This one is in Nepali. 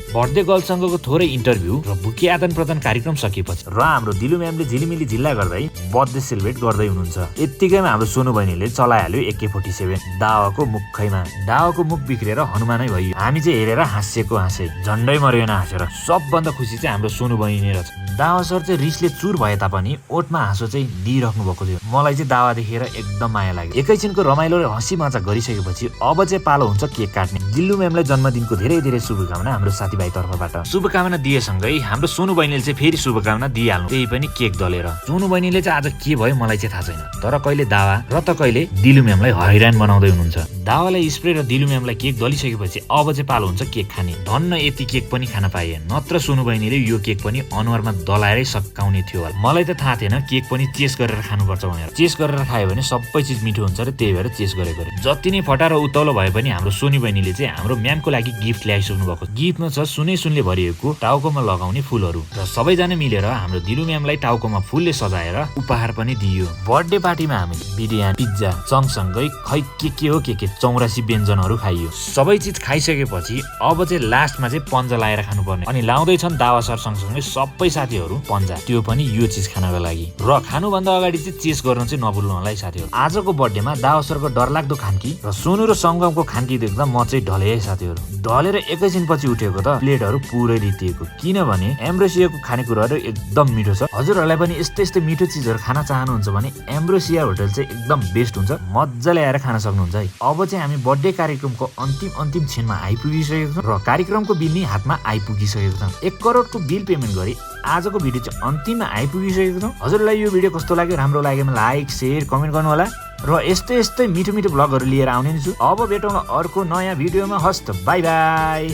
बर्थडे गर्लसँगको थोरै इन्टरभ्यू र बुके आदान प्रदान कार्यक्रम सकिएपछि र हाम्रो दिलु म्यामले झिलिमिली जिल्ला गर्दै बर्थडे सेलिब्रेट गर्दै हुनुहुन्छ। यत्तिकैमा हाम्रो सोनु बहिनीले चलाइहाल्यो AK47 दावाको मुख बिग्रेर हनुमानै भयो। हामी चाहिँ हेरेर हाँसेको हाँसे झन्डै मरेन हाँसेर। सबभन्दा खुसी चाहिँ हाम्रो सोनु बहिनी रहेछ। दावा सर चाहिँ रिसले चुर भए तापनि ओठमा हाँसो चाहिँ दिइराख्नु भएको थियो। मलाई चाहिँ दावा देखेर एकदम माया लाग्यो। एकैछिनको रमाइलो र हँसी मजाक गरिसकेपछि अब चाहिँ पालो हुन्छ केक काट्ने। दिल्लु म्यामलाई जन्मदिनको धेरै धेरै शुभकामना हाम्रो साथीभाइ तर्फबाट। शुभकामना दिएसँगै हाम्रो सोनु बहिनीले चाहिँ फेरि शुभकामना दिइहाल्नु, त्यही पनि केक दलेर। सोनु बहिनीले चाहिँ आज के भयो मलाई चाहिँ थाहा छैन, तर कहिले दावा र त कहिले दिलु म्यामलाई हैरान बनाउँदै हुनुहुन्छ। दावालाई स्प्रे र दिलु म्यामलाई केक दलिसकेपछि अब चाहिँ पालो हुन्छ केक खाने। धन्न यति केक पनि खान पाए, नत्र सोनु बहिनीले यो केक पनि अनुहारमा दलाएरै सकाउने थियो होला। मलाई त थाहा थिएन केक पनि चेस गरेर खानुपर्छ भनेर। चेस गरेर खायो भने सबै चिज मिठो हुन्छ र त्यही भएर चेस गरेको रे। जति नै फटा र उत्तौलो भए पनि हाम्रो सोनी बहिनीले चाहिँ हाम्रो म्यामको लागि गिफ्ट ल्याइसक्नु भएको। गिफ्टमा छ सुनले भरिएको टाउकोमा लगाउने फुलहरू र सबैजना मिलेर हाम्रो दिलु म्यामलाई टाउकोमा फुलले सजाएर उपहार पनि दियो। बर्थडे पार्टीमा हामीले बिरयानी, पिज्जा, सँगसँगै खै के हो के 84 व्यञ्जनहरू खाइयो। सबै चिज खाइसकेपछि अब चाहिँ लास्टमा चाहिँ पन्जा लाएर खानुपर्ने। अनि लाउँदैछन् दावा सर सँगसँगै सबै साथीहरू पन्जा, त्यो पनि यो चिज खानको लागि। र खानुभन्दा अगाडि चाहिँ चेस गर्नु चाहिँ नभुल्नु होला है साथीहरू। आजको बर्थडेमा दावा सरको डरलाग्दो खान्की र सोनु र सङ्गमको खान्की देख्दा म चाहिँ ढले है साथीहरू। ढलेर एकैछिन पछि उठेको त प्लेटहरू पुरै रितिएको, किनभने एम्ब्रोसियाको खानेकुराहरू एकदम मिठो छ। हजुरहरूलाई पनि यस्तै मिठो चिजहरू खान चाहनुहुन्छ भने एम्ब्रोसिया होटल चाहिँ एकदम बेस्ट हुन्छ, मजाले आएर खान सक्नुहुन्छ है। अब चाहिँ हामी बर्थडे कार्यक्रमको अन्तिम क्षणमा आइपुगिसकेको छौँ र कार्यक्रमको बिल नि हातमा आइपुगिसकेको छ। 1 करोडको बिल पेमेन्ट गरी आजको भिडियो चाहिँ अन्तिममा आइपुगिसकेको छौँ। हजुरलाई यो भिडियो कस्तो लाग्यो, राम्रो लाग्योमा लाइक शेयर कमेन्ट गर्नु होला र यस्तै मिठो भ्लगहरू लिएर आउने छु। अब भेटौँ अर्को नयाँ भिडियोमा। हस्त बाई बाई।